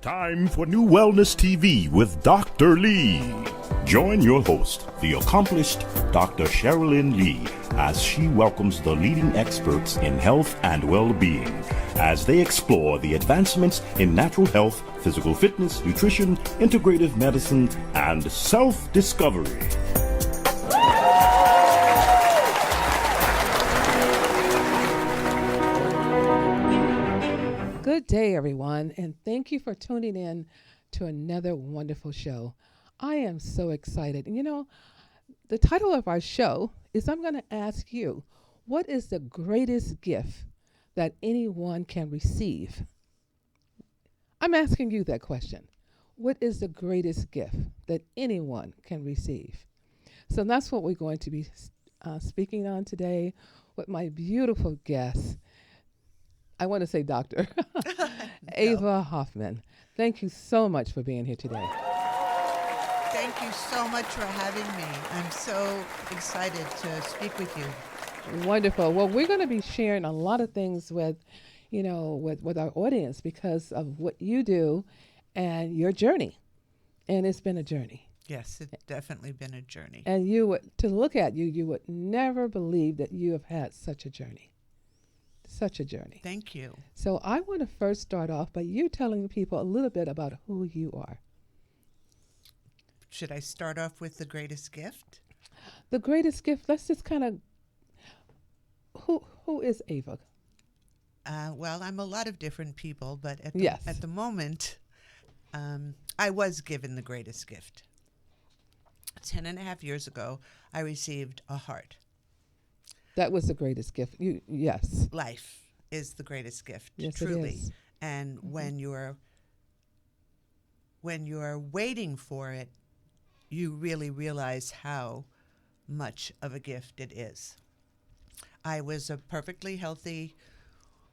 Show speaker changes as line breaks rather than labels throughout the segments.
Time for NuWellness TV with Dr. Lee. Join your host, the accomplished Dr. Cherilyn Lee, as she welcomes the leading experts in health and well-being as they explore the advancements in natural health, physical fitness, nutrition, integrative medicine, and self-discovery.
Good day, everyone, and thank you for tuning in to another wonderful show. I am so excited. And you know, the title of our show is I'm going to ask you, what is the greatest gift that anyone can receive? I'm asking you that question. What is the greatest gift that anyone can receive? So that's what we're going to be speaking on today with my beautiful guest. I want to say Dr. Ava Kaufman. Thank you so much for being here today.
Thank you so much for having me. I'm so excited to speak with you.
Wonderful. Well, we're going to be sharing a lot of things with our audience because of what you do and your journey. And it's been a journey.
Yes, it's definitely been a journey.
And to look at you, you would never believe that you have had such a journey. Such a journey.
Thank you.
So I want to first start off by you telling people a little bit about who you are.
Should I start off with the greatest gift?
The greatest gift, let's just kind of, who is Ava?
Well, I'm a lot of different people, but at the moment, I was given the greatest gift. 10.5 years ago, I received a heart.
That was the greatest gift. Yes.
Life is the greatest gift,
yes,
truly.
It is.
And when you're waiting for it, you really realize how much of a gift it is. I was a perfectly healthy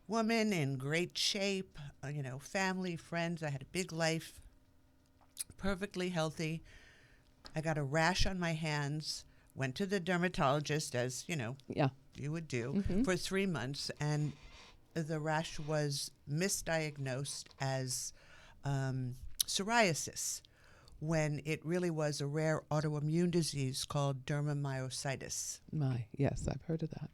woman in great shape, family, friends. I had a big life, perfectly healthy. I got a rash on my hands. Went to the dermatologist, as you would do, for 3 months, and the rash was misdiagnosed as psoriasis, when it really was a rare autoimmune disease called dermatomyositis.
Yes, I've heard of that.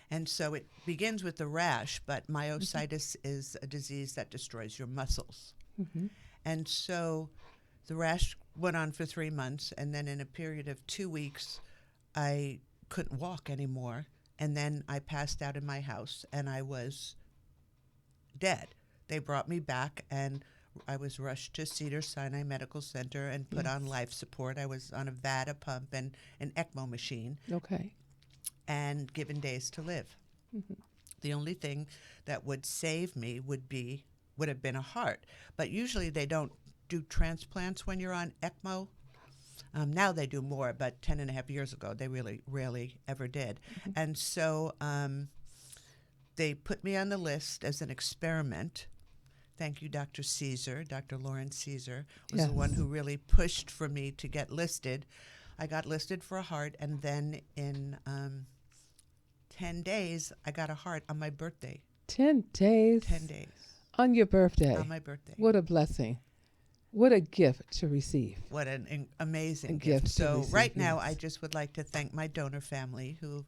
And so it begins with the rash, but myositis is a disease that destroys your muscles. And so the rash went on for 3 months, and then in a period of 2 weeks, I couldn't walk anymore. And then I passed out in my house, and I was dead. They brought me back, and I was rushed to Cedars-Sinai Medical Center and put on life support. I was on a VADA pump and an ECMO machine.
Okay.
And given days to live. The only thing that would save me would have been a heart. But usually they don't do transplants when you're on ECMO. Now they do more, but 10.5 years ago, they really rarely ever did. And so they put me on the list as an experiment. Thank you, Dr. Caesar. Dr. Lauren Caesar was the one who really pushed for me to get listed. I got listed for a heart, and then in 10 days, I got a heart on my birthday.
10 days?
10 days.
On your birthday?
On my birthday.
What a blessing. What a gift to receive.
What an amazing gift. So right now, I just would like to thank my donor family, who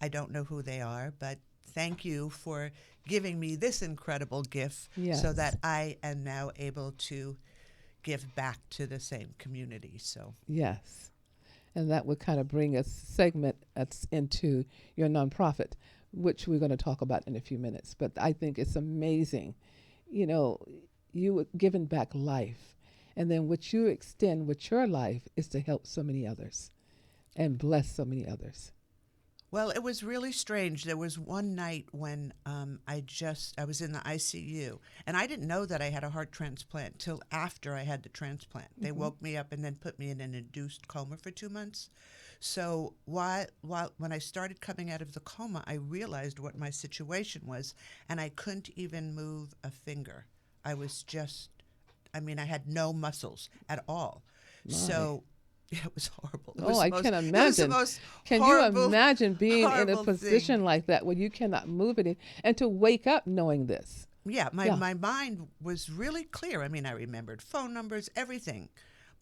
I don't know who they are, but thank you for giving me this incredible gift so that I am now able to give back to the same community. So
yes. And that would kind of bring a segment into your nonprofit, which we're going to talk about in a few minutes. But I think it's amazing. You were given back life. And then what you extend with your life is to help so many others and bless so many others.
Well, it was really strange. There was one night when I was in the ICU, and I didn't know that I had a heart transplant till after I had the transplant. They woke me up and then put me in an induced coma for 2 months. So when I started coming out of the coma, I realized what my situation was, and I couldn't even move a finger. I had no muscles at all.
My.
So it was horrible.
I can imagine. Can you imagine being in a position like that where you cannot move it and to wake up knowing this?
my mind was really clear. I mean, I remembered phone numbers, everything,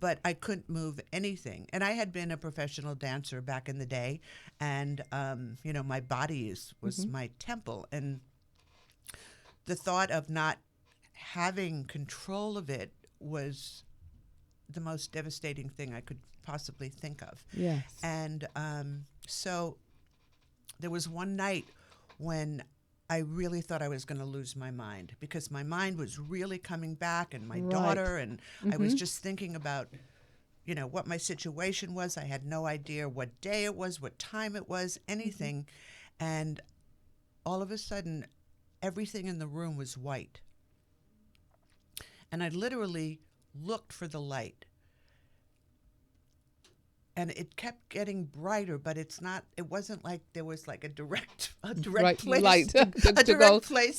but I couldn't move anything. And I had been a professional dancer back in the day, and my body was my temple. And the thought of not having control of it was the most devastating thing I could possibly think of.
Yes.
And so there was one night when I really thought I was going to lose my mind, because my mind was really coming back, and my daughter, and I was just thinking about, what my situation was. I had no idea what day it was, what time it was, anything. And all of a sudden, everything in the room was white. And I literally looked for the light. And it kept getting brighter, but it wasn't like there was like a direct place
light to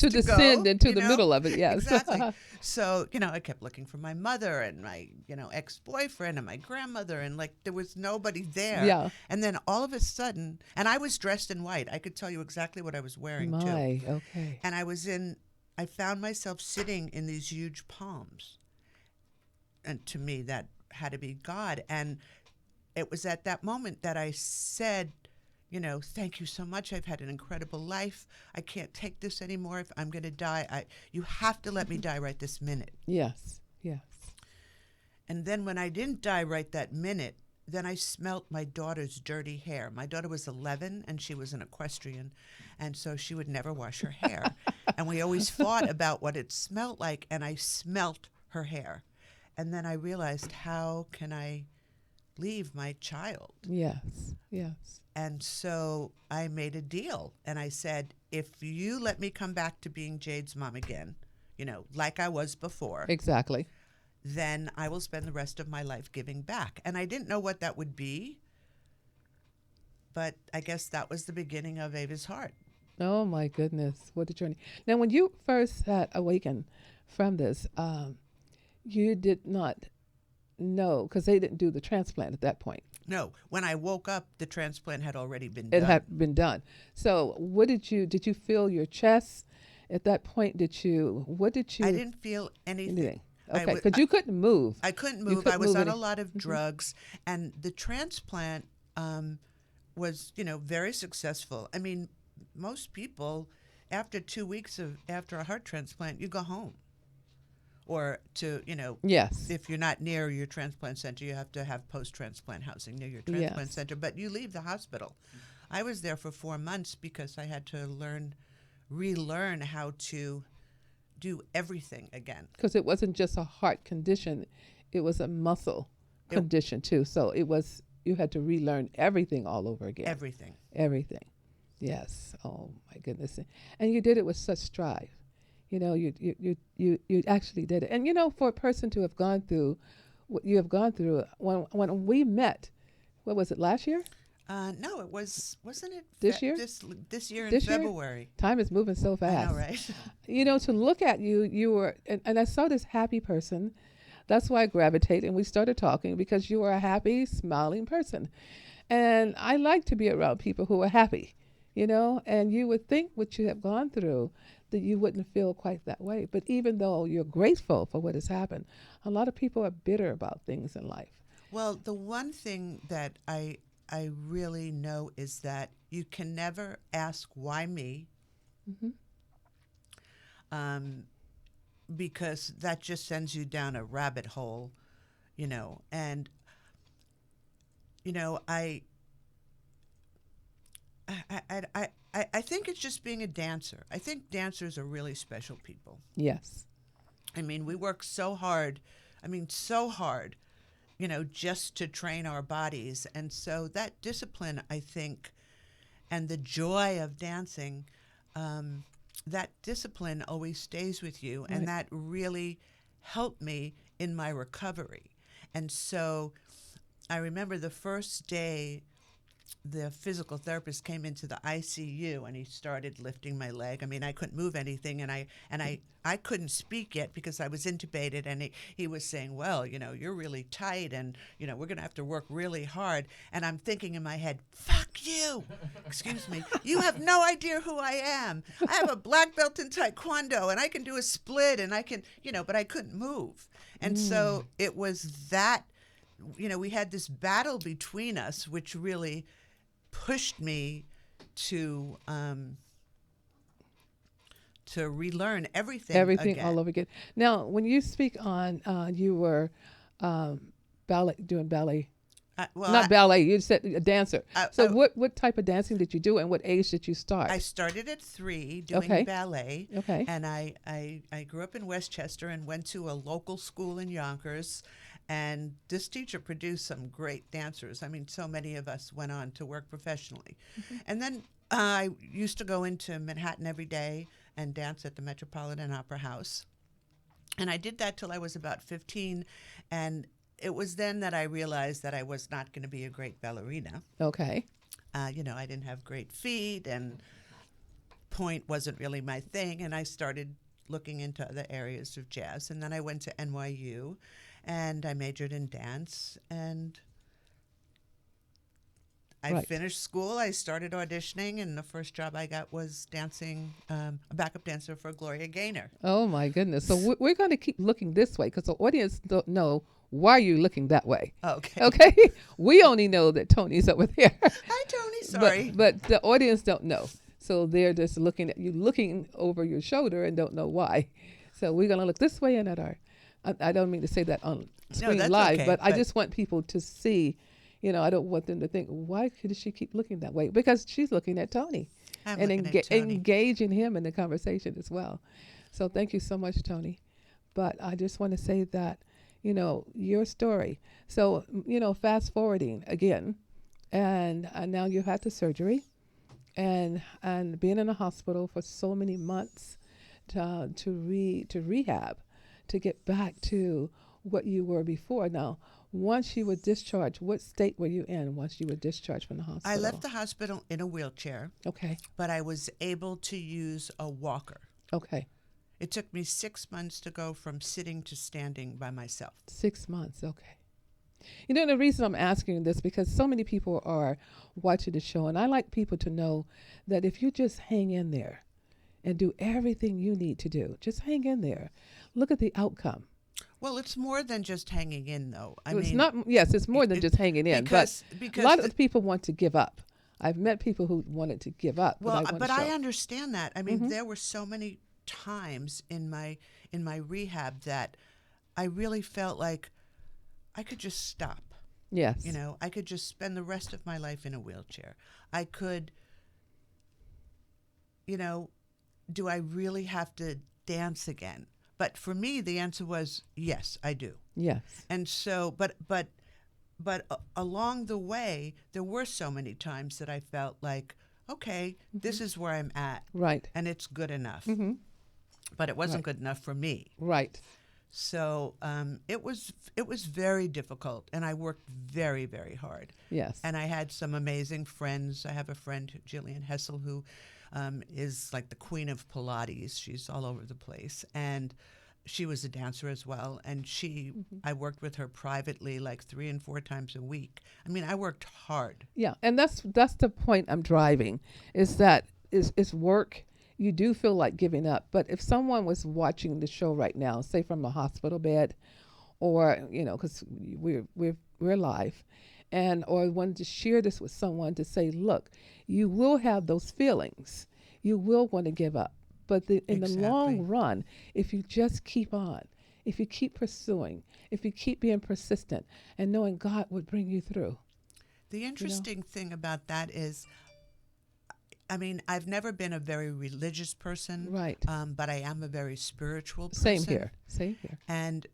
descend into the middle of it. Yes.
Exactly. So, I kept looking for my mother and my, ex-boyfriend and my grandmother, and like there was nobody there.
Yeah.
And then all of a sudden, and I was dressed in white. I could tell you exactly what I was wearing too.
Okay.
And I found myself sitting in these huge palms. And to me, that had to be God. And it was at that moment that I said, thank you so much. I've had an incredible life. I can't take this anymore. If I'm going to die, you have to let me die right this minute.
Yes, yes.
And then when I didn't die right that minute, then I smelt my daughter's dirty hair. My daughter was 11, and she was an equestrian, and so she would never wash her hair. And we always fought about what it smelled like, and I smelt her hair. And then I realized, how can I leave my child?
Yes, yes.
And so I made a deal, and I said, if you let me come back to being Jade's mom again, like I was before.
Exactly.
Then I will spend the rest of my life giving back. And I didn't know what that would be, but I guess that was the beginning of Ava's Heart.
Oh my goodness, what a journey. Now, when you first had awakened from this, you did not know, because they didn't do the transplant at that point.
No, when I woke up, the transplant had already been done.
It had been done. So what did you feel your chest at that point? I
didn't feel anything.
Okay, because you couldn't move.
I couldn't move. I was on a lot of drugs, and the transplant was, very successful. I mean, most people, after 2 weeks after a heart transplant, you go home. Or to,
yes.
If you're not near your transplant center, you have to have post-transplant housing near your transplant center. But you leave the hospital. I was there for 4 months because I had to relearn how to do everything again.
Because it wasn't just a heart condition, it was a muscle condition too. So you had to relearn everything all over again. Everything. Yes. Oh my goodness. And you did it with such strive. You actually did it. And for a person to have gone through what you have gone through, when we met, what was it, last year?
No, wasn't it
this year?
This year in February.
Time is moving so fast.
I know, right?
To look at you were, and I saw this happy person. That's why I gravitated, and we started talking, because you were a happy, smiling person. And I like to be around people who are happy, and you would think what you have gone through, that you wouldn't feel quite that way. But even though you're grateful for what has happened, a lot of people are bitter about things in life.
Well, the one thing that I really know is that you can never ask why me, because that just sends you down a rabbit hole, and I think it's just being a dancer. I think dancers are really special people.
Yes.
I mean, we work so hard. Just to train our bodies. And so that discipline, I think, and the joy of dancing, that discipline always stays with you. Right. And that really helped me in my recovery. And so I remember the first day the physical therapist came into the ICU and he started lifting my leg. I mean, I couldn't move anything, and I couldn't speak yet because I was intubated, and he was saying, well, you're really tight, and, we're going to have to work really hard. And I'm thinking in my head, fuck you. Excuse me. You have no idea who I am. I have a black belt in Taekwondo, and I can do a split, and I can, but I couldn't move. And so it was that, we had this battle between us, which really pushed me to relearn everything again.
All over again. Now, when you speak on, you were doing ballet. Ballet. You said a dancer. So what type of dancing did you do, and what age did you start?
I started at 3 doing ballet.
Okay.
And I grew up in Westchester and went to a local school in Yonkers. And this teacher produced some great dancers. I mean, so many of us went on to work professionally. Mm-hmm. And then I used to go into Manhattan every day and dance at the Metropolitan Opera House. And I did that till I was about 15. And it was then that I realized that I was not going to be a great ballerina.
Okay.
I didn't have great feet, and point wasn't really my thing. And I started looking into other areas of jazz. And then I went to NYU. And I majored in dance, and I finished school. I started auditioning, and the first job I got was dancing, a backup dancer for Gloria Gaynor.
Oh, my goodness. So we're going to keep looking this way because the audience don't know why you're looking that way.
Okay.
Okay? We only know that Tony's over there.
Hi, Tony. Sorry.
But the audience don't know. So they're just looking at you, looking over your shoulder, and don't know why. So we're going to look this way and at our... I don't mean to say that on screen live,
okay,
but I just want people to see, I don't want them to think, why could she keep looking that way? Because she's looking at Tony and engaging him in the conversation as well. So thank you so much, Tony. But I just want to say that, your story. So, fast forwarding again, and now you had the surgery and being in a hospital for so many months to rehab, to get back to what you were before. Now, once you were discharged, what state were you in once you were discharged from the hospital?
I left the hospital in a wheelchair.
Okay.
But I was able to use a walker.
Okay.
It took me 6 months to go from sitting to standing by myself.
6 months, okay. The reason I'm asking this, because so many people are watching the show, and I like people to know that if you just hang in there and do everything you need to do, just hang in there. Look at the outcome.
Well, it's more than just hanging in, though.
It's more than just hanging in. Because a lot of people want to give up. I've met people who wanted to give up.
Well, but I understand that. I mean, there were so many times in my rehab that I really felt like I could just stop.
Yes.
I could just spend the rest of my life in a wheelchair. I could, do I really have to dance again? But for me, the answer was yes, I do.
Yes.
And so, but along the way, there were so many times that I felt like, okay, this is where I'm at.
Right.
And it's good enough. Mm-hmm. But it wasn't good enough for me.
Right.
So it was very difficult, and I worked very, very hard.
Yes.
And I had some amazing friends. I have a friend, Jillian Hessel, who is like the queen of Pilates. She's all over the place. And she was a dancer as well. And I worked with her privately like 3 and 4 times a week. I mean, I worked hard.
Yeah. And that's the point I'm driving, is that it's work. You do feel like giving up. But if someone was watching the show right now, say from a hospital bed, or, because we're live, or wanted to share this with someone to say, look, you will have those feelings. You will want to give up. But in the long run, if you just keep on, if you keep pursuing, if you keep being persistent and knowing God would bring you through.
The interesting thing about that is, I mean, I've never been a very religious person.
Right.
But I am a very spiritual person.
Same here.
And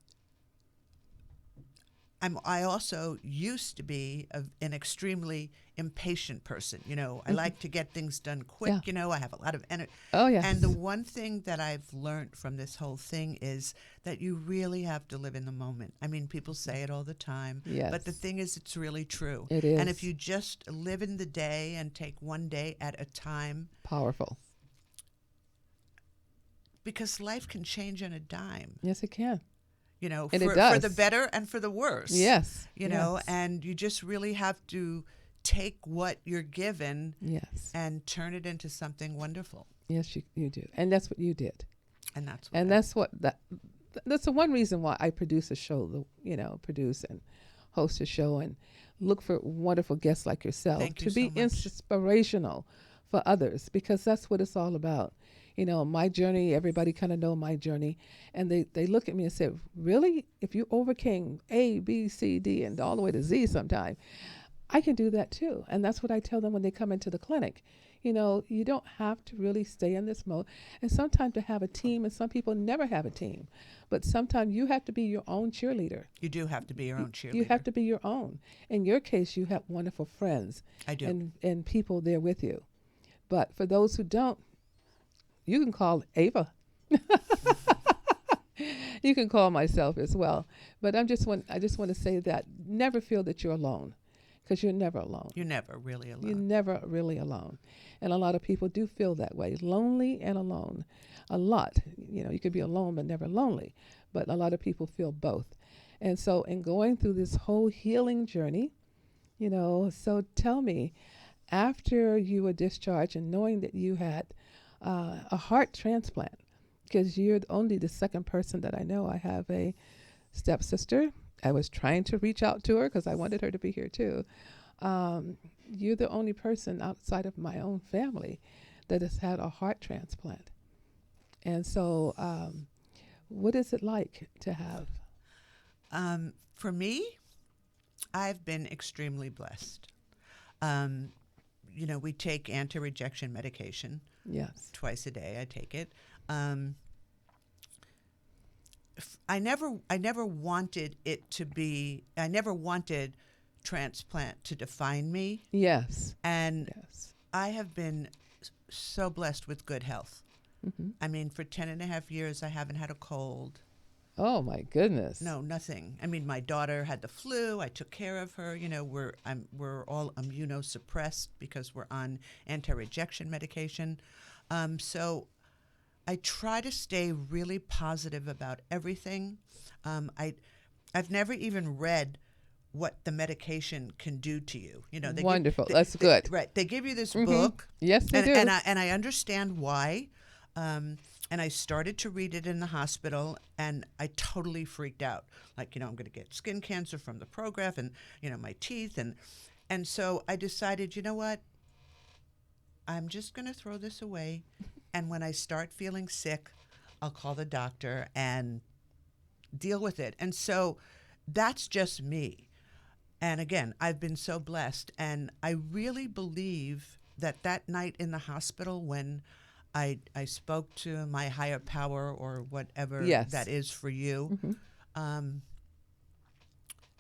I also used to be an extremely impatient person. I like to get things done quick.
Yeah.
I have a lot of energy.
Oh, yes.
And the one thing that I've learned from this whole thing is that you really have to live in the moment. I mean, people say it all the time.
Yes.
But the thing is, it's really true.
It is.
And if you just live in the day and take one day at a time.
Powerful.
Because life can change on a dime.
Yes, it can.
And
it
for
does.
the better and for the worse.
Yes.
And you just really have to take what you're given
Yes.
and turn it into something wonderful.
Yes, you do. And that's what you did.
And that's
that's the one reason why I produce a show, produce and host a show and look for wonderful guests like yourself to be inspirational for others, because that's what it's all about. My journey, everybody kind of know my journey, and they look at me and say, really? If you overcame A, B, C, D, and all the way to Z sometime, I can do that too. And that's what I tell them when they come into the clinic. You don't have to really stay in this mode. And sometimes to have a team, and some people never have a team, but sometimes you have to be your own cheerleader.
You do have to be your own cheerleader.
You have to be your own. In your case, you have wonderful friends.
I do.
And people there with you. But for those who don't, you can call Ava. You can call myself as well. But I just want to say that never feel that you're alone, because you're never alone.
You're never really alone.
You're never really alone. And a lot of people do feel that way, lonely and alone. A lot. You could be alone but never lonely. But a lot of people feel both. And so in going through this whole healing journey, so tell me, after you were discharged and knowing that you had a heart transplant, because you're only the second person that I know. I have a stepsister. I was trying to reach out to her because I wanted her to be here too. You're the only person outside of my own family that has had a heart transplant. And so what is it like to have?
For me, I've been extremely blessed. We take anti-rejection medication.
Yes.
Twice a day I take it. I never wanted it to be, I never wanted transplant to define me.
Yes.
And I have been so blessed with good health.
Mm-hmm.
I mean, for 10 and a half years, I haven't had a cold.
Oh, my goodness.
No, nothing. I mean, my daughter had the flu. I took care of her. We're all immunosuppressed because we're on anti-rejection medication. So I try to stay really positive about everything. I've never even read what the medication can do to you.
Wonderful. That's good.
Right. They give you this book.
Yes, they do.
And I understand why. And I started to read it in the hospital, and I totally freaked out. Like, I'm going to get skin cancer from the Prograf and, my teeth. And so I decided, you know what? I'm just going to throw this away. And when I start feeling sick, I'll call the doctor and deal with it. And so that's just me. And again, I've been so blessed. And I really believe that night in the hospital when I spoke to my higher power, or whatever that is for you,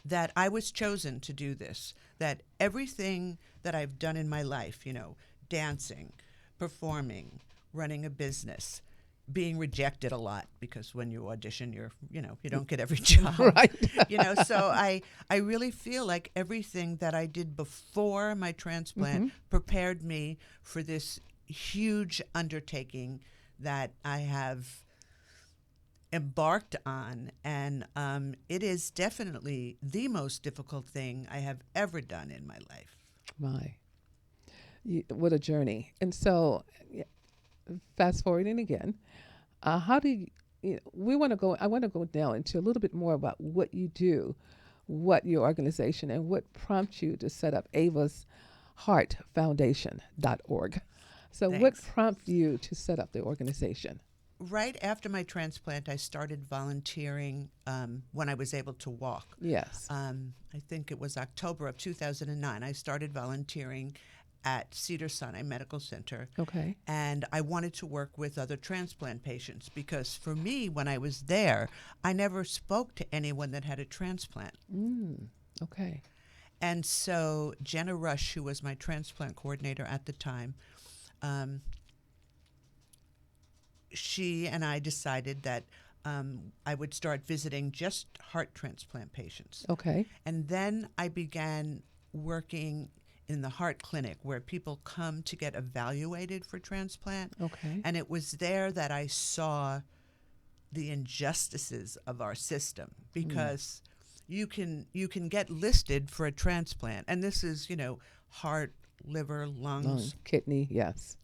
that I was chosen to do this, that everything that I've done in my life, dancing, performing, running a business, being rejected a lot, because when you audition, you don't get every job.
Right.
So I really feel like everything that I did before my transplant prepared me for this huge undertaking that I have embarked on, and it is definitely the most difficult thing I have ever done in my life.
What a journey. And so fast forwarding again, how do you, I want to go down into a little bit more about what you do, what your organization, and what prompts you to set up Ava's Heart Foundation.org. So
Thanks.
What prompted you to set up the organization?
Right after my transplant, I started volunteering when I was able to walk.
Yes.
I think it was October of 2009. I started volunteering at Cedars-Sinai Medical Center.
Okay.
And I wanted to work with other transplant patients because for me, when I was there, I never spoke to anyone that had a transplant.
Okay.
And so Jenna Rush, who was my transplant coordinator at the time, she and I decided that I would start visiting just heart transplant patients.
Okay.
And then I began working in the heart clinic where people come to get evaluated for transplant.
Okay.
And it was there that I saw the injustices of our system because you can get listed for a transplant. And this is, heart, liver, lungs.
Kidney, yes.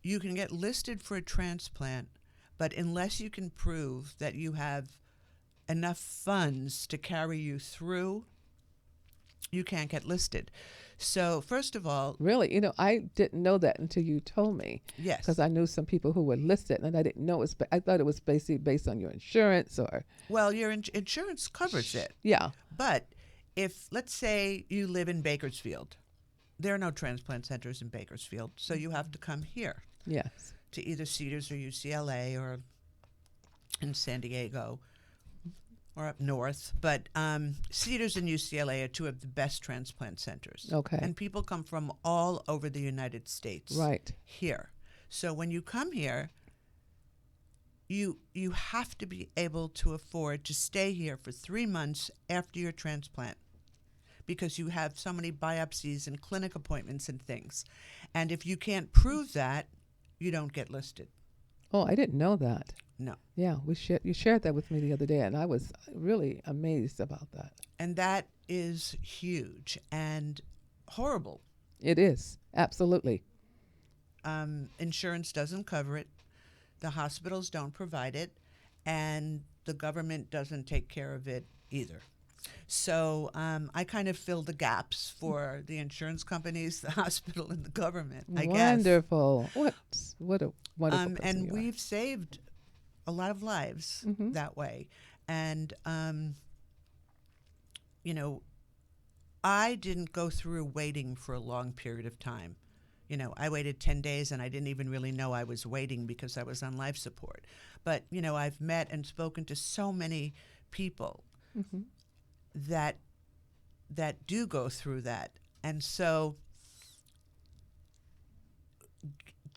You can get listed for a transplant, but unless you can prove that you have enough funds to carry you through, you can't get listed. So first of all,
Really, I didn't know that until you told me.
yes,
Because I knew some people who were listed, and I didn't know I thought it was basically based on your insurance or.
well, your insurance covers it.
Yeah.
But if, let's say, you live in Bakersfield, there are no transplant centers in Bakersfield, so you have to come here
Yes.
to either Cedars or UCLA or in San Diego or up north. But Cedars and UCLA are two of the best transplant centers.
Okay.
And people come from all over the United States
Right.
here. So when you come here, you have to be able to afford to stay here for 3 months after your transplant because you have so many biopsies and clinic appointments and things. And if you can't prove that, you don't get listed.
Oh, I didn't know that.
No.
Yeah, you shared that with me the other day, and I was really amazed about that.
And that is huge and horrible.
It is, absolutely.
Insurance doesn't cover it. The hospitals don't provide it. And the government doesn't take care of it either. So I kind of fill the gaps for the insurance companies, the hospital, and the government, I guess.
Wonderful. What a wonderful person
And
you are.
we've saved a lot of lives that way. And, I didn't go through waiting for a long period of time. I waited 10 days and I didn't even really know I was waiting because I was on life support. But, I've met and spoken to so many people that do go through that. And so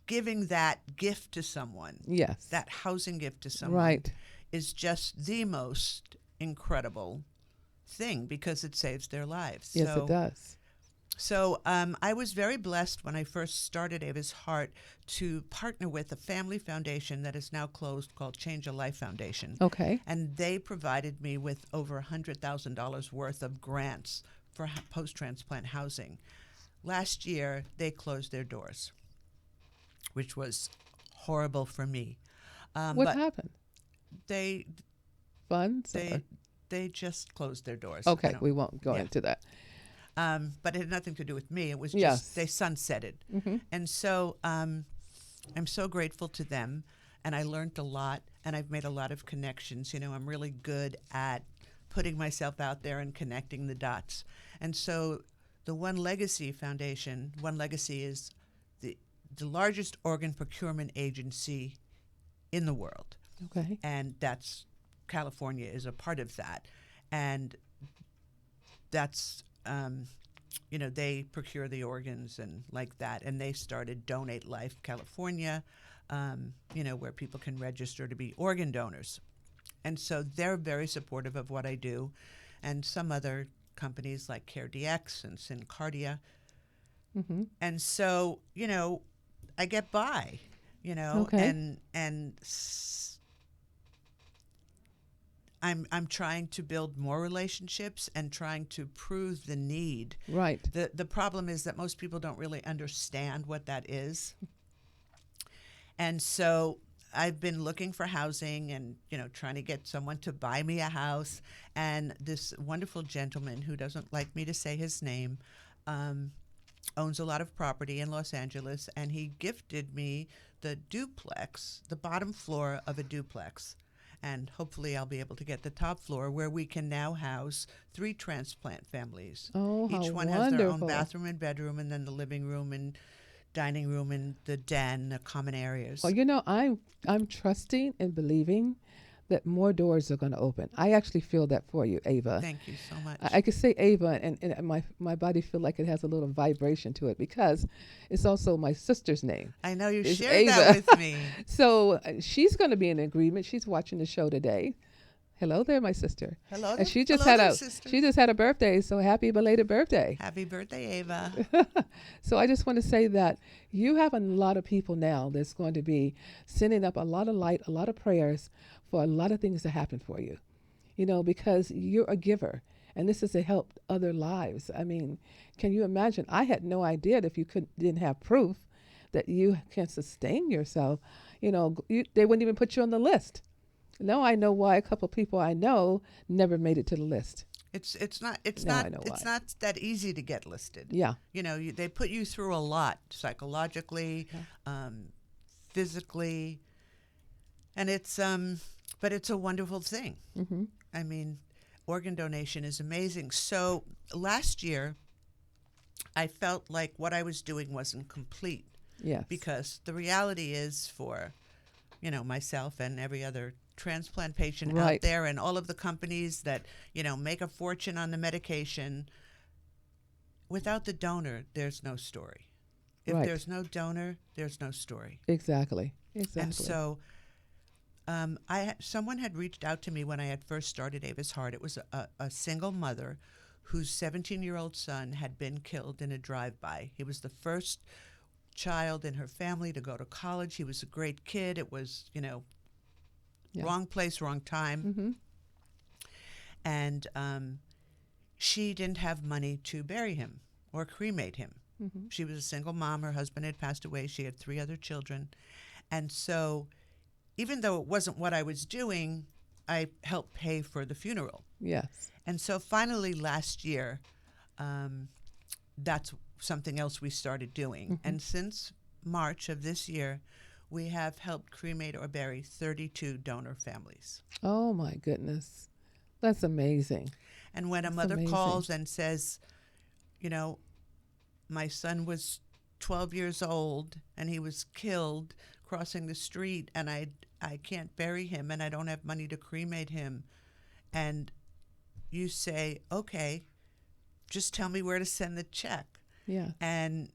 giving that gift to someone,
Yes.
that housing gift to someone,
Right.
is just the most incredible thing because it saves their lives.
Yes, it does.
So I was very blessed when I first started Ava's Heart to partner with a family foundation that is now closed called Change a Life Foundation.
Okay.
And they provided me with over $100,000 worth of grants for post-transplant housing. Last year, they closed their doors, which was horrible for me.
What
but
happened?
They
Funds? or-
they just closed their doors.
Okay, we won't go into that.
But it had nothing to do with me. It was just
Yes.
they sunsetted. And so I'm so grateful to them. And I learned a lot. And I've made a lot of connections. I'm really good at putting myself out there and connecting the dots. And so the One Legacy Foundation, One Legacy is the largest organ procurement agency in the world.
Okay.
And California is a part of that. And that's they procure the organs and like that. And they started Donate Life California, where people can register to be organ donors. And so they're very supportive of what I do. And some other companies like CareDx and Syncardia. And so, I get by,
Okay.
and I'm trying to build more relationships and trying to prove the need.
Right.
The problem is that most people don't really understand what that is. And so I've been looking for housing and, trying to get someone to buy me a house. And this wonderful gentleman who doesn't like me to say his name owns a lot of property in Los Angeles. And he gifted me the duplex, the bottom floor of a duplex. and hopefully I'll be able to get the top floor where we can now house 3 transplant families.
Oh, how
Each one has their own
wonderful.
bathroom and bedroom, and then the living room and dining room and the den, the common areas.
Well, I'm trusting and believing that more doors are going to open. I actually feel that for you, Ava.
Thank you so much.
I could say Ava, and my body feel like it has a little vibration to it because it's also my sister's name.
I know you
It's
shared that
Ava.
with me.
So she's going to be in agreement. She's watching the show today. Hello there, my sister.
Hello,
And she just
hello
had
there,
a
sister.
she just had a birthday. So happy belated birthday.
Happy birthday, Ava.
So I just want to say that you have a lot of people now that's going to be sending up a lot of light, a lot of prayers for a lot of things to happen for you, because you're a giver and this is to help other lives. I mean, can you imagine? I had no idea that if you didn't have proof that you can sustain yourself, they wouldn't even put you on the list. Now I know why a couple of people I know never made it to the list.
It's
Now I know
not
why.
that easy to get listed.
Yeah.
They put you through a lot psychologically, physically, and but it's a wonderful thing.
Mm-hmm.
I mean, organ donation is amazing. So last year, I felt like what I was doing wasn't complete.
Yes.
Because the reality is for, myself and every other transplant patient
Right.
out there and all of the companies that, make a fortune on the medication, without the donor, there's no story. If
Right.
there's no donor, there's no story.
Exactly.
And so someone had reached out to me when I had first started Ava's Heart. It was a single mother whose 17-year-old son had been killed in a drive-by. He was the first child in her family to go to college. He was a great kid. It was,
Yeah.
wrong place, wrong time.
Mm-hmm.
And she didn't have money to bury him or cremate him.
Mm-hmm.
She was a single mom. Her husband had passed away. She had 3 other children. And so even though it wasn't what I was doing, I helped pay for the funeral.
Yes.
And so finally last year, that's something else we started doing.
Mm-hmm.
And since March of this year, we have helped cremate or bury 32 donor families.
Oh my goodness. That's amazing.
And when a
That's
mother
amazing.
calls and says, my son was 12 years old and he was killed crossing the street and I can't bury him and I don't have money to cremate him. And you say, okay, just tell me where to send the check.
Yeah.
And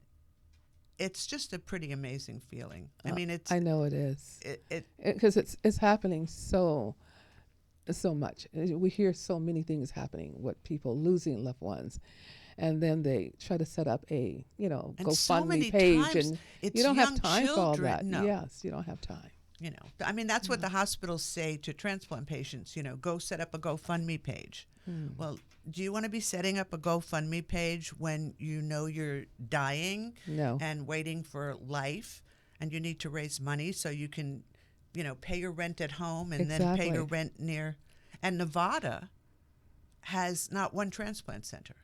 it's just a pretty amazing feeling. I mean,
I know it is.
it
Because it's happening so much. We hear so many things happening with people losing loved ones. And then they try to set up a,
and so many
GoFundMe page.
times
And
it's
you don't have
young
time for all
children.
that.
No.
Yes, you don't have time.
I mean, that's what the hospitals say to transplant patients, go set up a GoFundMe page. Well, do you want to be setting up a GoFundMe page when you know you're dying
No.
and waiting for life and you need to raise money so you can, pay your rent at home and then pay your
Exactly.
rent near. And Nevada has not one transplant center.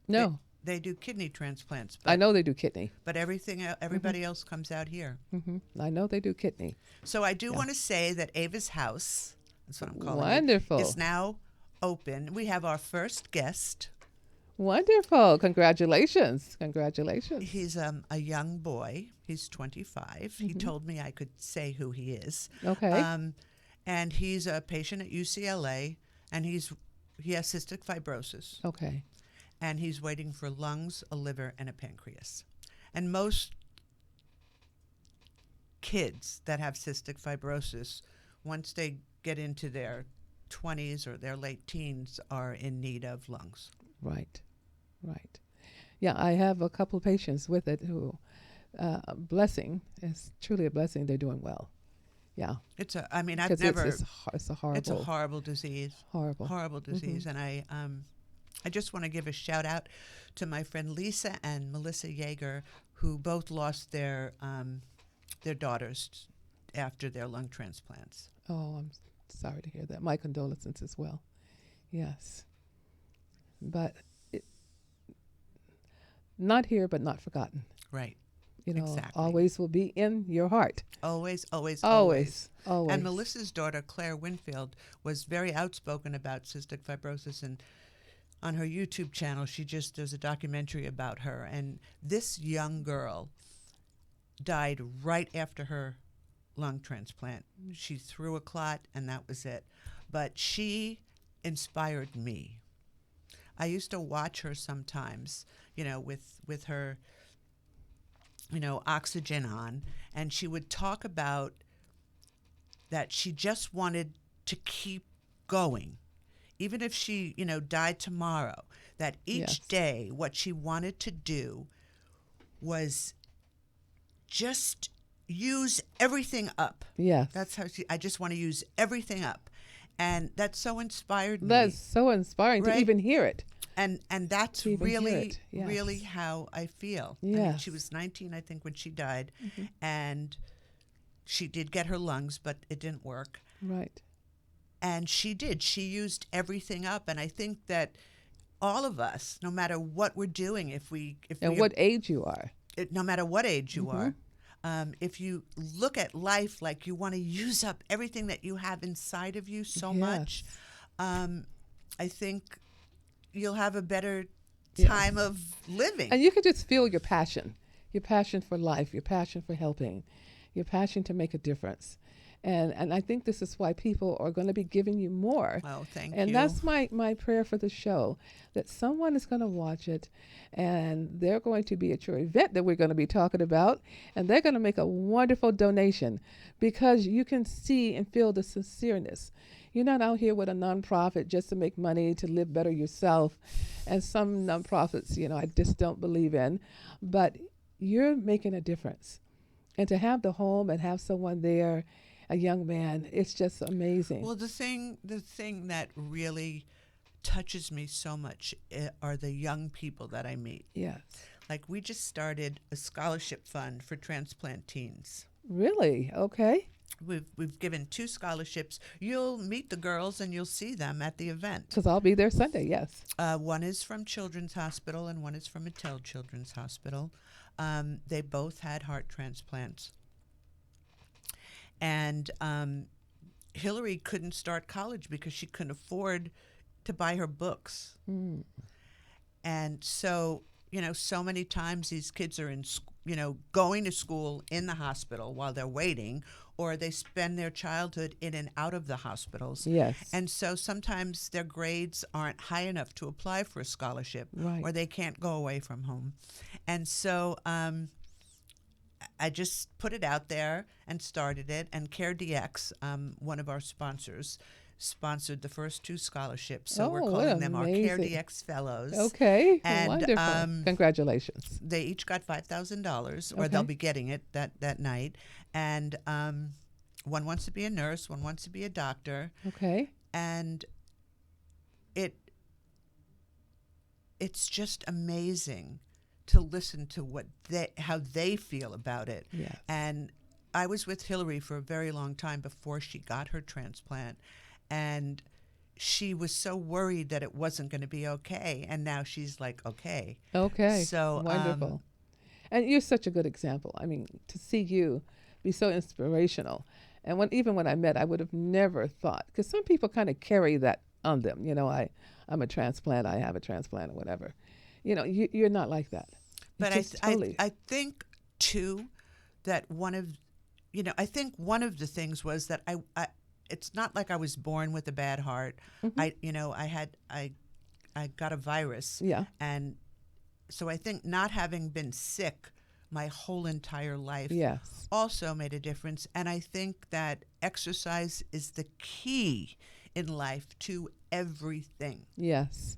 No.
They do kidney transplants. But,
I know they do kidney.
But everybody else comes out here.
Hmm. I know they do kidney.
So I do want to say that Ava's House, that's what I'm calling
Wonderful.
it, is now open. We have our first guest.
Wonderful. Congratulations. Congratulations.
He's a young boy. He's 25. He told me I could say who he is.
Okay.
And he's a patient at UCLA, and he has cystic fibrosis,
Okay.
and he's waiting for lungs, a liver, and a pancreas. And most kids that have cystic fibrosis, once they get into their 20s or their late teens, are in need of lungs.
Right. Right. Yeah, I have a couple of patients with it who, blessing, it's truly a blessing. They're doing well. Yeah.
I've
Because
never.
it's a horrible.
It's a horrible disease.
Horrible
Disease, and I just want to give a shout out to my friend Lisa and Melissa Yeager, who both lost their daughters after their lung transplants.
Oh, I'm sorry to hear that. My condolences as well. Yes. But not here, but not forgotten.
Right. Exactly.
always will be in your heart.
Always, always,
Always, always.
And Melissa's daughter, Claire Winfield, was very outspoken about cystic fibrosis, and on her YouTube channel, there's a documentary about her. And this young girl died right after her lung transplant. She threw a clot, and that was it. But she inspired me. I used to watch her sometimes, with her, oxygen on, and she would talk about that she just wanted to keep going. Even if she, died tomorrow, that each day what she wanted to do was just use everything up.
Yes.
That's how I just want to use everything up. And that so inspired me.
That's so inspiring
Right?
to even hear it.
And that's
To even hear
really,
it, yes.
really how I feel. I mean,
Yes.
she was 19, I think, when she died. And she did get her lungs, but it didn't work.
Right.
And she did. She used everything up. And I think that all of us, no matter what we're doing,
And what age you are.
no matter what age you are, if you look at life like you want to use up everything that you have inside of you so much, I think you'll have a better time of living.
And you can just feel your passion for life, your passion for helping, your passion to make a difference. And I think this is why people are going to be giving you more.
Oh, thank you.
And that's my prayer for the show, that someone is going to watch it and they're going to be at your event that we're going to be talking about, and they're going to make a wonderful donation, because you can see and feel the sincereness. You're not out here with a nonprofit just to make money, to live better yourself. And some nonprofits, I just don't believe in. But you're making a difference. And to have the home and have someone there, a young man, it's just amazing.
Well, the thing that really touches me so much are the young people that I meet.
Yes.
Like, we just started a scholarship fund for transplant teens.
Really? Okay.
We've given 2 scholarships. You'll meet the girls and you'll see them at the event.
Because I'll be there Sunday, yes.
One is from Children's Hospital and one is from Untitled Children's Hospital. They both had heart transplants. And Hillary couldn't start college because she couldn't afford to buy her books. And so, so many times these kids are going to school in the hospital while they're waiting, or they spend their childhood in and out of the hospitals.
Yes.
And so sometimes their grades aren't high enough to apply for a scholarship,
Right.
or they can't go away from home. And so I just put it out there and started it. And CareDX, one of our sponsors, sponsored the first 2 scholarships. So we're calling them our CareDX Fellows.
Okay.
And,
wonderful. Congratulations.
They each got $5,000, or
Okay.
they'll be getting it that night. And one wants to be a nurse, one wants to be a doctor.
Okay.
And it's just amazing to listen to how they feel about it.
Yes.
And I was with Hillary for a very long time before she got her transplant, and she was so worried that it wasn't going to be okay, and now she's like, okay.
Okay.
So
wonderful. And you're such a good example. I mean, to see you be so inspirational. And even when I met, I would have never thought, because some people kind of carry that on them. I'm a transplant, I have a transplant, or whatever. You're not like that.
But
I
I think too that one of the things was that I it's not like I was born with a bad heart. I got a virus.
Yeah.
And so I think not having been sick my whole entire life
Yes.
also made a difference. And I think that exercise is the key in life to everything.
Yes.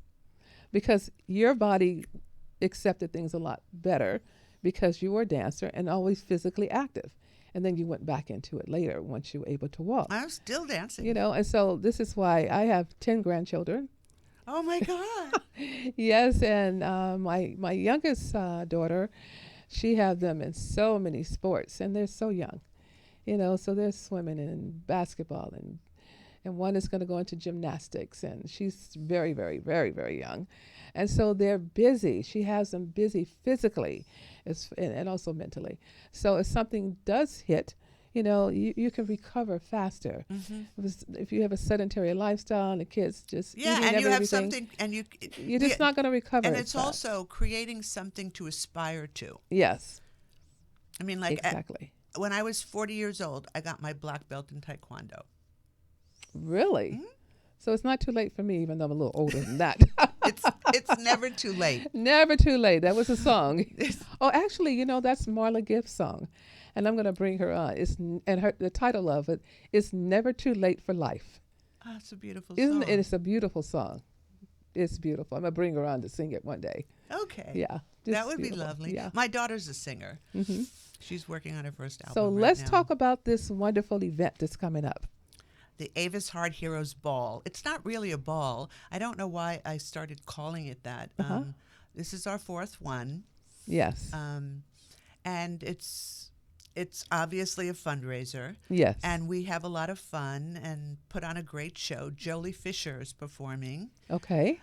Because your body accepted things a lot better because you were a dancer and always physically active. And then you went back into it later once you were able to walk.
I'm still dancing.
And so this is why I have 10 grandchildren.
Oh my God.
Yes, and my youngest daughter, she has them in so many sports, and they're so young. So they're swimming and basketball, and one is going to go into gymnastics, and she's very, very, very, very young. And so they're busy. She has them busy physically and also mentally. So if something does hit, you can recover faster. If you have a sedentary lifestyle and the kids just
Yeah,
eating
and you have
everything,
something, and
you're just not going to recover.
and
as
it's
fast.
also creating something to aspire to.
Yes,
I mean, like
exactly.
when I was 40 years old, I got my black belt in Taekwondo.
Really? So it's not too late for me, even though I'm a little older than that.
It's never too late.
Never too late. That was a song. Oh, actually, that's Marla Gibbs' song, and I'm going to bring her on. The title of it is "Never Too Late for Life."
Oh, it's a beautiful
Isn't
song.
it? It's a beautiful song. It's beautiful. I'm going to bring her on to sing it one day.
Okay.
Yeah.
That would
beautiful.
be lovely.
Yeah.
My daughter's a singer.
Mm-hmm.
She's working on her first album.
So
right
let's
now.
talk about this wonderful event that's coming up.
The Avis Heart Heroes Ball. It's not really a ball. I don't know why I started calling it that. This is our fourth one.
Yes.
And it's obviously a fundraiser.
Yes.
And we have a lot of fun and put on a great show. Jolie Fisher is performing.
Okay.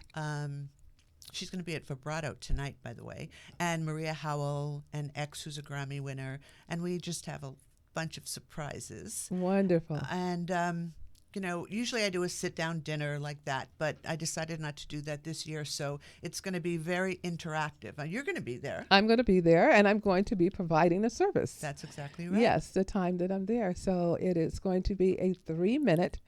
She's going to be at Vibrato tonight, by the way. And Maria Howell and X, who's a Grammy winner. And we just have a bunch of surprises.
Wonderful.
And, usually I do a sit-down dinner like that, but I decided not to do that this year. So it's going to be very interactive. You're going to be there.
I'm going to be there, and I'm going to be providing a service.
That's exactly right.
Yes, the time that I'm there. So it is going to be a 3-minute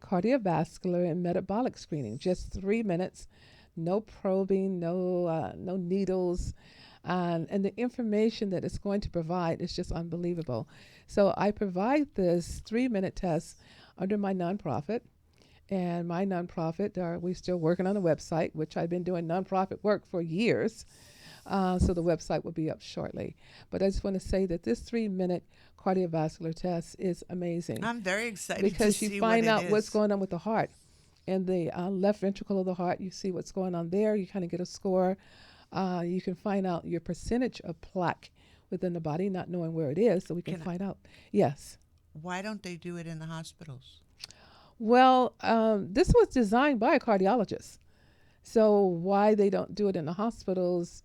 cardiovascular and metabolic screening. Just 3 minutes. No probing, no needles. And the information that it's going to provide is just unbelievable. So I provide this 3-minute test under my nonprofit. And my nonprofit, we're still working on the website, which I've been doing nonprofit work for years. So the website will be up shortly. But I just want to say that this 3-minute cardiovascular test is amazing.
I'm very excited
because
to see
you find
what
out
it
what's
is.
going on with the heart. In the left ventricle of the heart, you see what's going on there. You kind of get a score. You can find out your percentage of plaque within the body, not knowing where it is, so we can find out. Yes.
Why don't they do it in the hospitals?
Well, this was designed by a cardiologist. So why they don't do it in the hospitals,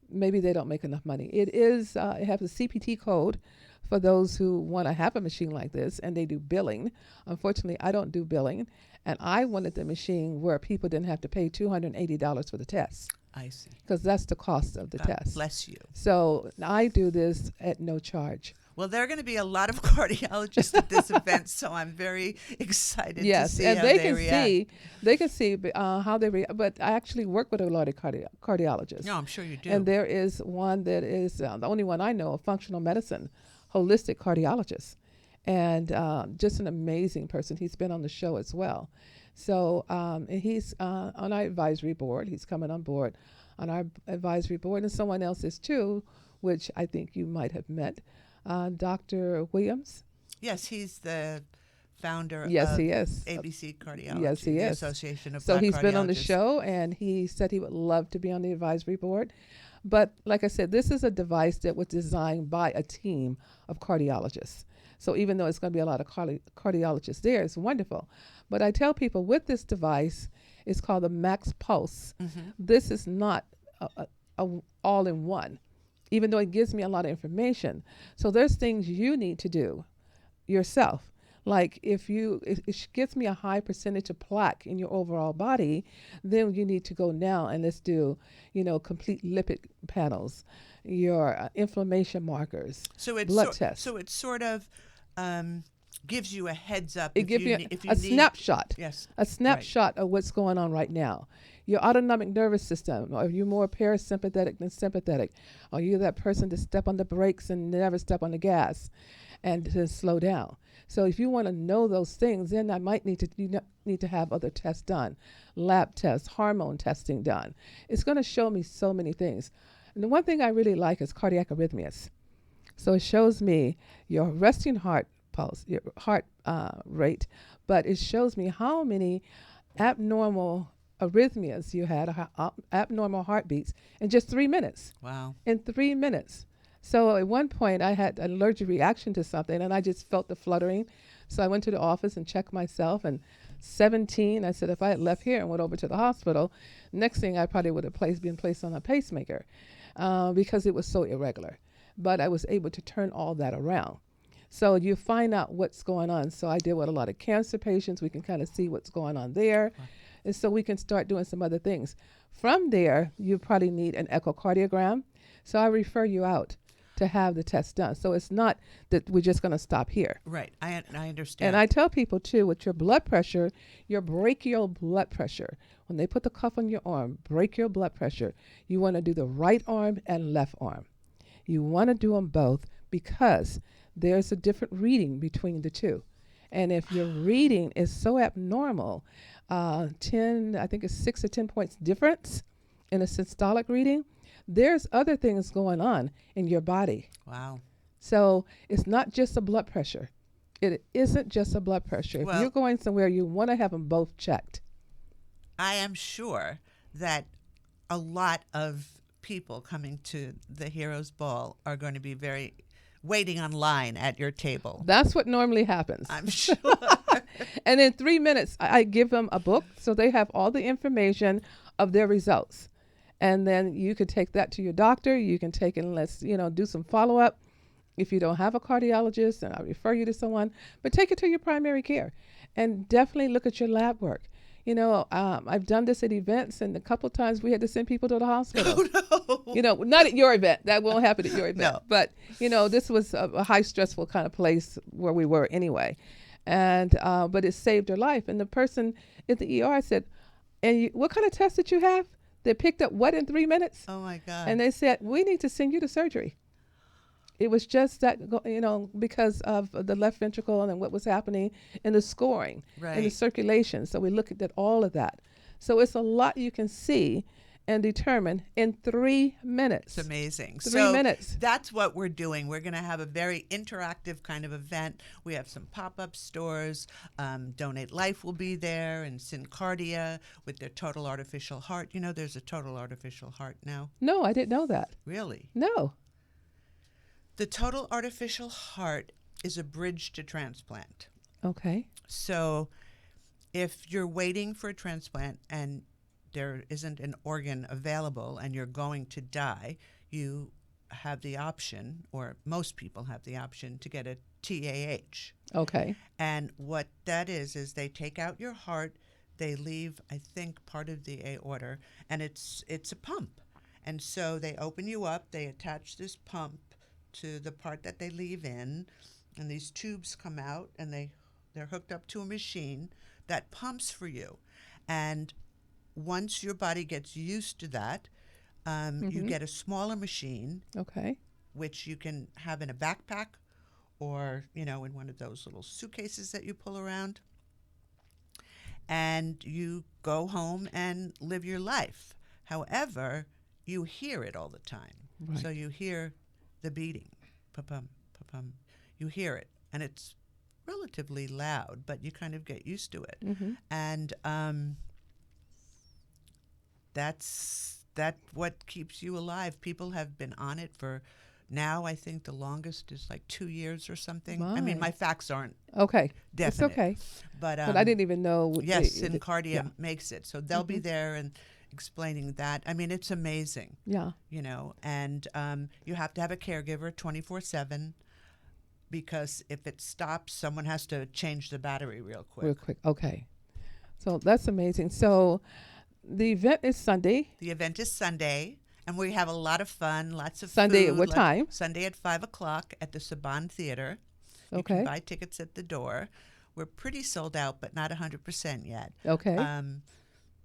maybe they don't make enough money. It has a CPT code for those who want to have a machine like this, and they do billing. Unfortunately, I don't do billing, and I wanted the machine where people didn't have to pay $280 for the test.
I see.
Because that's the cost of the
God
test.
Bless you.
So I do this at no charge.
Well, there are going to be a lot of cardiologists at this event, so I'm very excited to see
and
how
they
they
can
react.
they can see how they react. But I actually work with a lot of cardiologists.
No, I'm sure you do.
And there is one that is the only one I know, a functional medicine, holistic cardiologist, and just an amazing person. He's been on the show as well. So and he's on our advisory board. He's coming on board on our advisory board, and someone else is too, which I think you might have met. Dr. Williams.
Yes, he's the founder
Yes,
of
he is.
ABC Cardiology,
Yes, he
the
is.
Association of
So
Black
he's been on the
Cardiologists.
show, and he said he would love to be on the advisory board. But like I said, this is a device that was designed by a team of cardiologists. So even though it's going to be a lot of cardiologists there, it's wonderful. But I tell people with this device, it's called the Max Pulse. This is not a all-in-one, even though it gives me a lot of information. So there's things you need to do yourself. Like if it gets me a high percentage of plaque in your overall body, then you need to go now and let's do, complete lipid panels, your inflammation markers,
So it's
blood tests.
So it sort of gives you a heads up.
It
if
gives you
if
a snapshot.
Yes.
A snapshot of what's going on right now. Your autonomic nervous system. Are you more parasympathetic than sympathetic? Are you that person to step on the brakes and never step on the gas and to slow down? So if you want to know those things, then I might need to have other tests done, lab tests, hormone testing done. It's going to show me so many things. And the one thing I really like is cardiac arrhythmias. So it shows me your resting heart pulse, your heart rate, but it shows me how many abnormal arrhythmias you had, abnormal heartbeats in just 3 minutes.
Wow.
In 3 minutes. So at one point I had an allergic reaction to something and I just felt the fluttering. So I went to the office and checked myself and 17. I said, if I had left here and went over to the hospital, next thing I probably would have been placed on a pacemaker because it was so irregular. But I was able to turn all that around. So you find out what's going on. So I deal with a lot of cancer patients. We can kind of see what's going on there. Wow. And so we can start doing some other things. From there, you probably need an echocardiogram. So I refer you out to have the test done. So it's not that we're just going to stop here.
Right. I understand.
And I tell people, too, with your blood pressure, your brachial blood pressure, when they put the cuff on your arm, brachial blood pressure, you want to do the right arm and left arm. You want to do them both because there's a different reading between the two. And if your reading is so abnormal, 10, I think it's 6 or 10 points difference in a systolic reading, there's other things going on in your body.
Wow.
So it's not just a blood pressure. It isn't just a blood pressure.
Well,
if you're going somewhere, you want to have them both checked.
I am sure that a lot of people coming to the Heroes Ball are going to be waiting online at your table.
That's what normally happens.
I'm sure.
And in 3 minutes, I give them a book so they have all the information of their results. And then you can take that to your doctor. You can take and do some follow-up. If you don't have a cardiologist, then I'll refer you to someone. But take it to your primary care. And definitely look at your lab work. I've done this at events, and a couple of times we had to send people to the hospital.
Oh, no.
Not at your event. That won't happen at your event.
No.
But, this was a high stressful kind of place where we were anyway. And but it saved her life. And the person at the ER said, what kind of test did you have? They picked up what in 3 minutes?
Oh, my God.
And they said, we need to send you to surgery. It was just that, because of the left ventricle and what was happening in the scoring and the circulation. So we looked at all of that. So it's a lot you can see and determine in 3 minutes.
It's amazing.
3 minutes.
That's what we're doing. We're going to have a very interactive kind of event. We have some pop-up stores. Donate Life will be there, and Syncardia with their total artificial heart. There's a total artificial heart now.
No, I didn't know that.
Really?
No.
The total artificial heart is a bridge to transplant.
Okay.
So if you're waiting for a transplant and there isn't an organ available and you're going to die, you have the option, or most people have the option, to get a TAH.
Okay.
And what that is they take out your heart, they leave, I think, part of the aorta, and it's a pump. And so they open you up, they attach this pump to the part that they leave in, and these tubes come out, and they're hooked up to a machine that pumps for you. And once your body gets used to that, you get a smaller machine,
okay,
which you can have in a backpack or, in one of those little suitcases that you pull around. And you go home and live your life. However, you hear it all the time.
Right.
So you hear the beating, pa-pum, pa-pum. You hear it, and it's relatively loud, but you kind of get used to it.
Mm-hmm.
And that's what keeps you alive. People have been on it for now, I think the longest is like 2 years or something. I mean, my facts aren't
okay.
definite.
It's okay.
But
I didn't even know.
Yes, Syncardia makes it. So they'll be there and explaining that. I mean, it's amazing.
Yeah.
And you have to have a caregiver 24/7 because if it stops, someone has to change the battery real quick.
Real quick. Okay. So that's amazing. So the event is Sunday.
The event is Sunday, and we have a lot of fun, lots of
Sunday
food.
at what time?
Sunday at 5 o'clock at the Saban Theater. You
Okay.
can buy tickets at the door. We're pretty sold out, but not 100% yet.
Okay.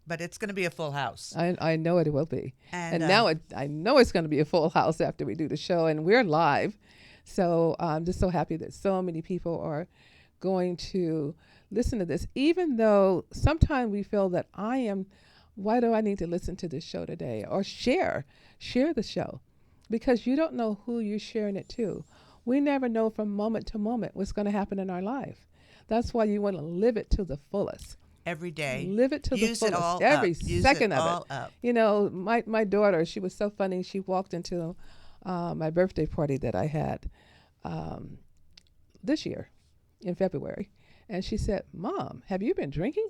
But it's going to be a full house.
I know it will be.
And
now I know it's going to be a full house after we do the show, and we're live. So I'm just so happy that so many people are going to listen to this, even though sometimes we feel that why do I need to listen to this show today? Or share the show, because you don't know who you're sharing it to. We never know from moment to moment what's going to happen in our life. That's why you want to live it to the fullest.
Every day.
Live it to the
Use
fullest.
it all
Every
up. Use
second
it
of
all
it.
up.
My daughter, she was so funny. She walked into my birthday party that I had this year in February. And she said, Mom, have you been drinking?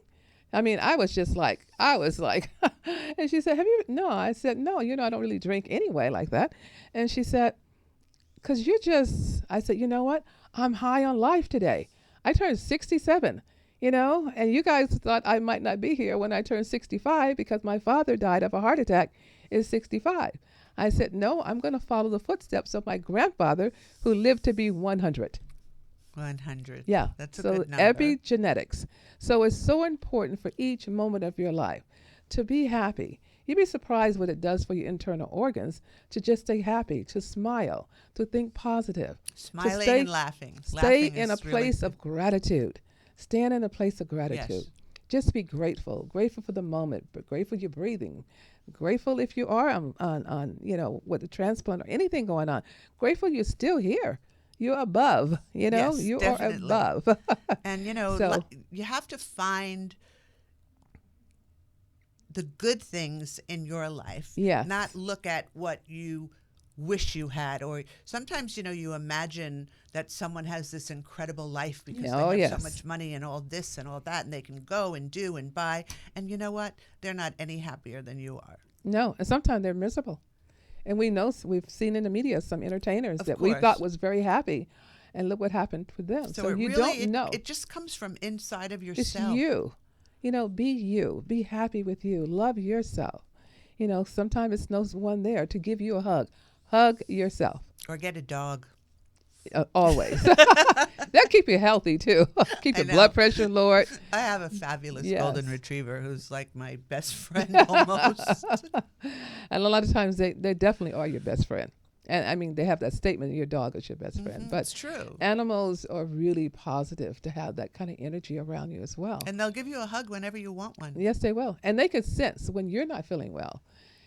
I mean, I was like, and she said, have you? No. I said, no, I don't really drink anyway like that. And she said, because I said, you know what? I'm high on life today. I turned 67, and you guys thought I might not be here when I turned 65 because my father died of a heart attack at 65. I said, no, I'm going to follow the footsteps of my grandfather who lived to be 100.
100.
Yeah.
That's a
so
good number.
Epigenetics. So it's so important for each moment of your life to be happy. You'd be surprised what it does for your internal organs to just stay happy, to smile, to think positive.
Smiling and laughing.
Stay in a place of gratitude. Stand in a place of gratitude.
Yes.
Just be grateful. Grateful for the moment, but grateful you're breathing. Grateful if you are on with the transplant or anything going on. Grateful you're still here. You're above,
Yes,
you
definitely.
are above.
And,
So-
you have to find the good things in your life.
Yes.
Not look at what you wish you had. Or sometimes, you imagine that someone has this incredible life because they have
yes.
so much money and all this and all that, and they can go and do and buy. And you know what? They're not any happier than you are.
No, and sometimes they're miserable. And we've seen in the media some entertainers
Of
that we
course.
thought was very happy, and look what happened with them.
So it
you
really,
don't know.
It just comes from inside of
It's
yourself.
you. Be you. Be happy with you. Love yourself. Sometimes it's no one there to give you a hug. Hug yourself.
Or get a dog.
Always. That keep you healthy too. Keep
I
your
know.
blood pressure lowered.
I have a fabulous
Yes.
golden retriever who's like my best friend almost.
And a lot of times they definitely are your best friend. And I mean, they have that statement, your dog is your best friend. But
It's true.
animals are really positive to have that kind of energy around you as well.
And they'll give you a hug whenever you want one.
Yes, they will. And they can sense when you're not feeling well.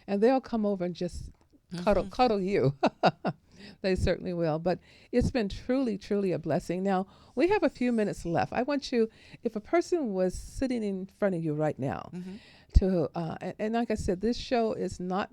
And they'll come over and just cuddle you. They certainly will. But it's been truly, truly a blessing. Now, we have a few minutes left. I want you, if a person was sitting in front of you right now, to, and like I said, this show is not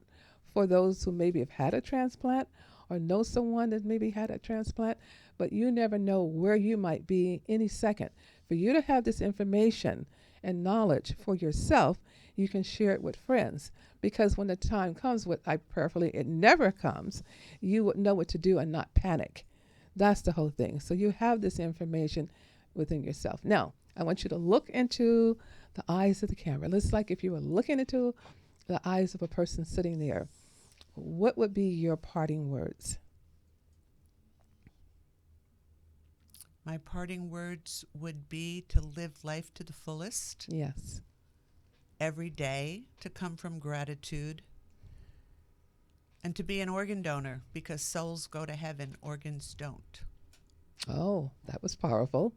for those who maybe have had a transplant or know someone that maybe had a transplant, but you never know where you might be any second. For you to have this information and knowledge for yourself, you can share it with friends. Because when the time comes, prayerfully it never comes, you would know what to do and not panic. That's the whole thing. So you have this information within yourself. Now, I want you to look into the eyes of the camera. It's like if you were looking into the eyes of a person sitting there. What would be your parting words?
My parting words would be to live life to the fullest.
Yes.
Every day, to come from gratitude. And to be an organ donor, because souls go to heaven, organs don't.
Oh, that was powerful.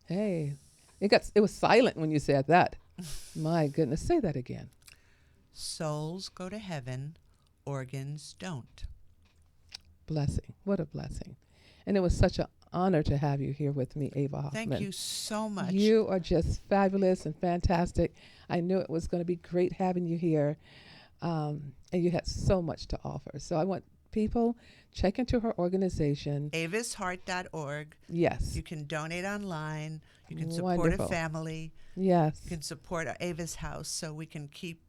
Hey, it was silent when you said that. My goodness, say that again.
Souls go to heaven, organs don't.
Blessing. What a blessing. And it was such an honor to have you here with me, Ava Hoffman.
Thank you so much.
You are just fabulous and fantastic. I knew it was going to be great having you here. And you had so much to offer. So I want people, check into her organization.
avisheart.org.
Yes.
You can donate online. You can support
Wonderful.
a family.
Yes.
You can support Ava's house so we can keep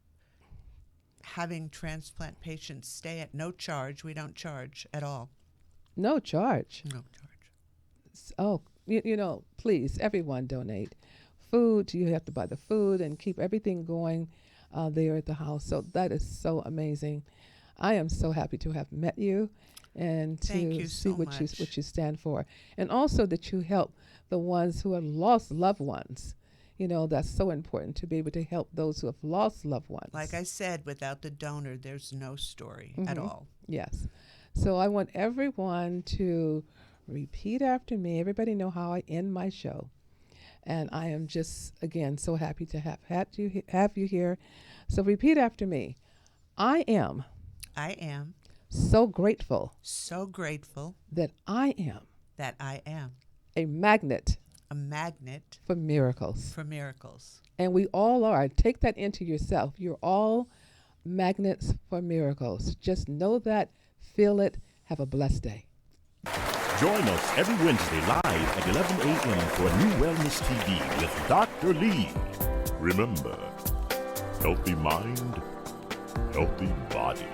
having transplant patients stay at no charge. We don't charge at all.
No charge.
No charge.
Oh, please, everyone donate. Food, you have to buy the food and keep everything going there at the house. So that is so amazing. I am so happy to have met you and
Thank
to
you
see
so
what
much.
you stand for. And also that you help the ones who have lost loved ones. That's so important to be able to help those who have lost loved ones.
Like I said, without the donor, there's no story at all.
Yes. So I want everyone to repeat after me. Everybody know how I end my show. And I am just, again, so happy to have you here. So repeat after me. I am
So
grateful that I am a magnet
a magnet
for miracles.
for miracles.
And we all are. Take that into yourself. You're all magnets for miracles. Just know that, feel it, have a blessed day.
Join us every Wednesday live at 11 a.m. for NuWellness TV with Dr. Lee. Remember, healthy mind, healthy body.